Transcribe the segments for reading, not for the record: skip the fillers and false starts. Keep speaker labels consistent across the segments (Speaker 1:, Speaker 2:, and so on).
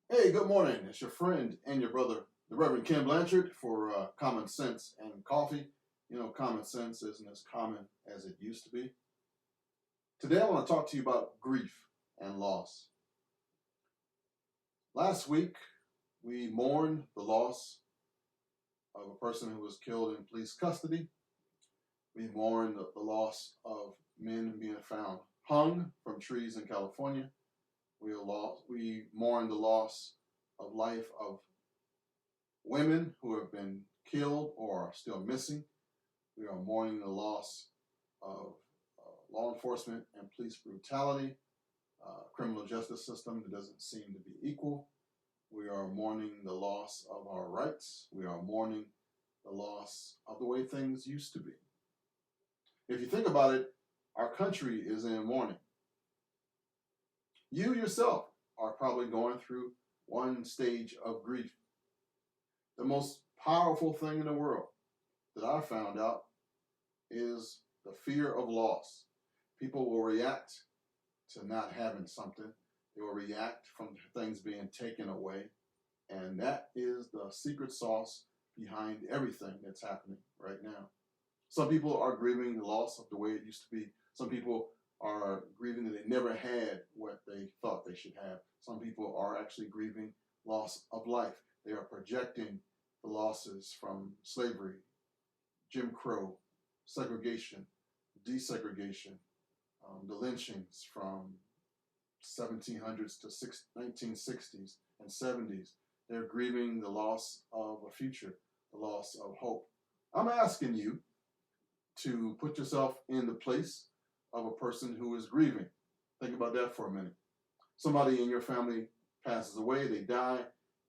Speaker 1: Hey, good morning. It's your friend and your brother, the Reverend Kenn Blanchard, for Common Sense and Coffee. You know, common sense isn't as common as it used to be. Today, I want to talk to you about grief and loss. Last week, we mourned the loss of a person who was killed in police custody. We mourned the loss of men being found hung from trees in California. We mourn the loss of life of women who have been killed or are still missing. We are mourning the loss of law enforcement and police brutality, criminal justice system that doesn't seem to be equal. We are mourning the loss of our rights. We are mourning the loss of the way things used to be. If you think about it, our country is in mourning. You yourself are probably going through one stage of grief. The most powerful thing in the world that I found out is the fear of loss. People will react to not having something. They will react from things being taken away. And that is the secret sauce behind everything that's happening right now. Some people are grieving the loss of the way it used to be. Some people are grieving that they never had what they thought they should have. Some people are actually grieving loss of life. They are projecting the losses from slavery, Jim Crow, segregation, desegregation, the lynchings from 1700s to 1960s and 70s. They're grieving the loss of a future, the loss of hope. I'm asking you to put yourself in the place of a person who is grieving. Think about that for a minute. Somebody in your family passes away, they die,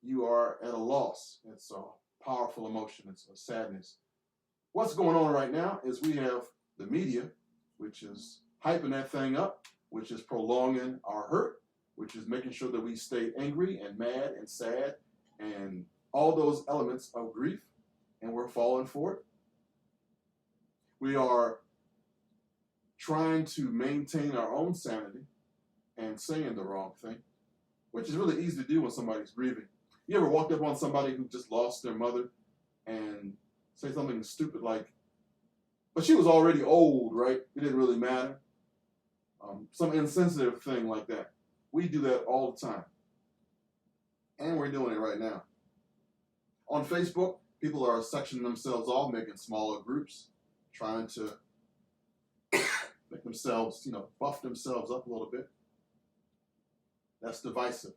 Speaker 1: you are at a loss. It's a powerful emotion, it's a sadness. What's going on right now is we have the media, which is hyping that thing up, which is prolonging our hurt, which is making sure that we stay angry and mad and sad and all those elements of grief, and we're falling for it. We are trying to maintain our own sanity and saying the wrong thing, which is really easy to do when somebody's grieving. You ever walked up on somebody who just lost their mother and say something stupid like, but she was already old, right? It didn't really matter. Some insensitive thing like that. We do that all the time. And we're doing it right now. On Facebook, people are sectioning themselves off, making smaller groups, trying to make themselves, buff themselves up a little bit. That's divisive.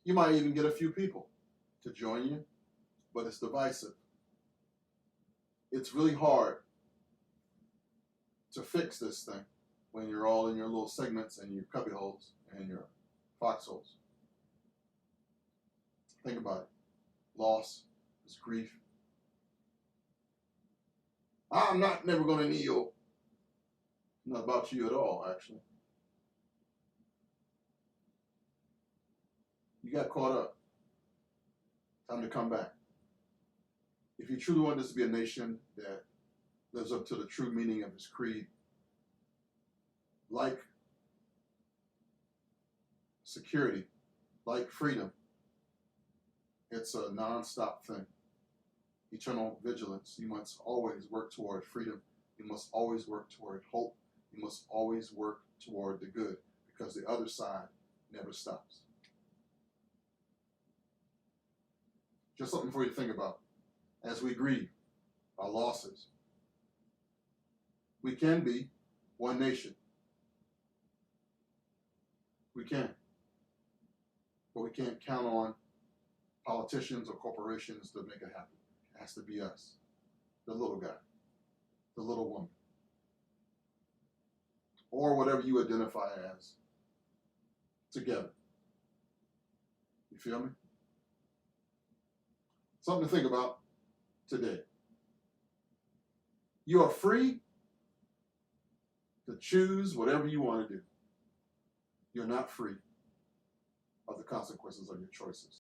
Speaker 1: You might even get a few people to join you, but it's divisive. It's really hard to fix this thing when you're all in your little segments and your cubby holes and your foxholes. Think about it. Loss is grief. I'm never going to kneel. Not about you at all, actually. You got caught up. Time to come back. If you truly want this to be a nation that lives up to the true meaning of its creed, like security, like freedom, it's a non-stop thing. Eternal vigilance. You must always work toward freedom. You must always work toward hope. You must always work toward the good, because the other side never stops. Just something for you to think about as we grieve our losses. We can be one nation. We can. But we can't count on politicians or corporations to make it happen. It has to be us, the little guy, the little woman, or whatever you identify as, together. You feel me? Something to think about today. You are free to choose whatever you want to do. You're not free of the consequences of your choices.